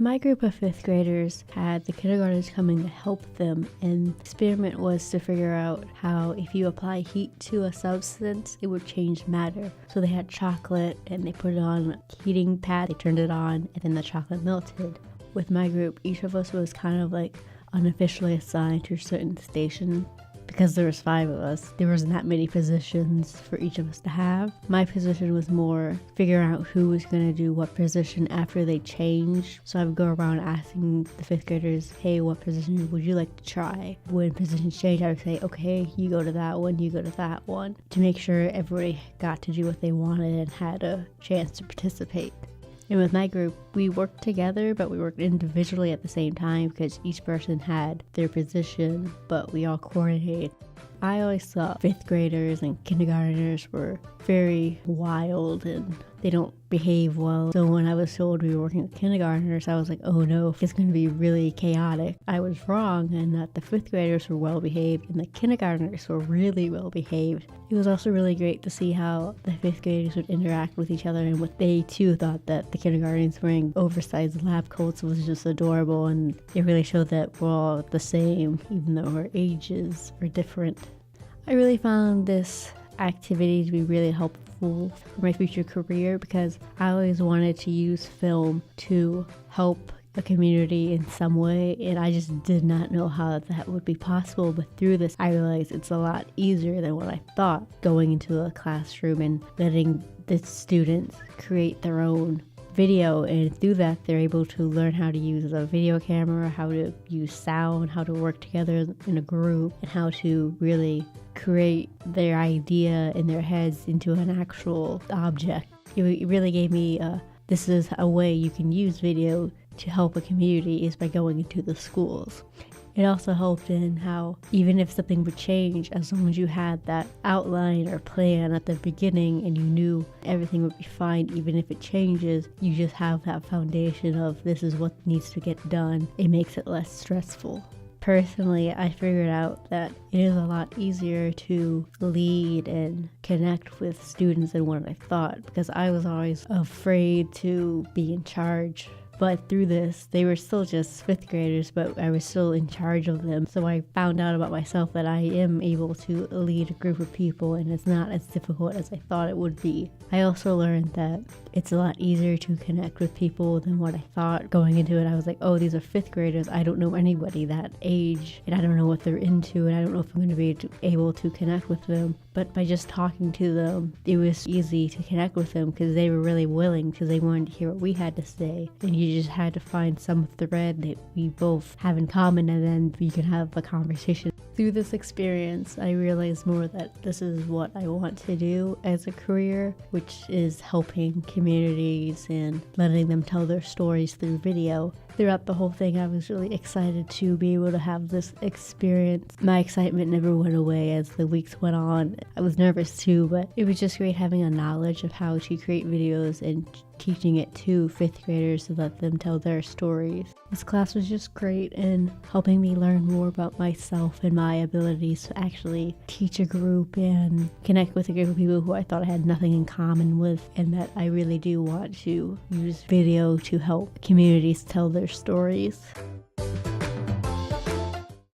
My group of fifth graders had the kindergartners coming to help them, and the experiment was to figure out how if you apply heat to a substance, it would change matter. So they had chocolate and they put it on a heating pad, they turned it on, and then the chocolate melted. With my group, each of us was kind of like unofficially assigned to a certain station. Because there was 5 of us, there wasn't that many positions for each of us to have. My position was more figuring out who was going to do what position after they changed. So I would go around asking the 5th graders, hey, what position would you like to try? When positions change, I would say, okay, you go to that one, you go to that one, to make sure everybody got to do what they wanted and had a chance to participate. And with my group, we worked together, but we worked individually at the same time because each person had their position, but we all coordinated. I always thought 5th graders and kindergartners were very wild and they don't behave well. So when I was told we were working with kindergartners, I was like, oh no, it's going to be really chaotic. I was wrong, and that the 5th graders were well behaved and the kindergartners were really well behaved. It was also really great to see how the 5th graders would interact with each other, and what they too thought that the kindergartens wearing oversized lab coats was just adorable, and it really showed that we're all the same, even though our ages are different. I really found this activity to be really helpful for my future career because I always wanted to use film to help a community in some way, and I just did not know how that would be possible. But through this, I realized it's a lot easier than what I thought, going into a classroom and letting the students create their own video, and through that they're able to learn how to use a video camera, how to use sound, how to work together in a group, and how to really create their idea in their heads into an actual object. It really gave me this is a way you can use video to help a community, is by going into the schools. It also helped in how even if something would change, as long as you had that outline or plan at the beginning and you knew everything would be fine, even if it changes, you just have that foundation of this is what needs to get done. It makes it less stressful. Personally, I figured out that it is a lot easier to lead and connect with students than what I thought, because I was always afraid to be in charge. But through this, they were still just 5th graders, but I was still in charge of them. So I found out about myself that I am able to lead a group of people, and it's not as difficult as I thought it would be. I also learned that it's a lot easier to connect with people than what I thought. Going into it, I was like, oh, these are 5th graders. I don't know anybody that age, and I don't know what they're into, and I don't know if I'm going to be able to connect with them. But by just talking to them, it was easy to connect with them because they were really willing, because they wanted to hear what we had to say. And you just had to find some thread that we both have in common, and then we can have a conversation. Through this experience, I realized more that this is what I want to do as a career, which is helping communities and letting them tell their stories through video. Throughout the whole thing, I was really excited to be able to have this experience. My excitement never went away as the weeks went on. I was nervous too, but it was just great having a knowledge of how to create videos and teaching it to 5th graders to let them tell their stories. This class was just great in helping me learn more about myself and my abilities to actually teach a group and connect with a group of people who I thought I had nothing in common with, and that I really do want to use video to help communities tell their stories.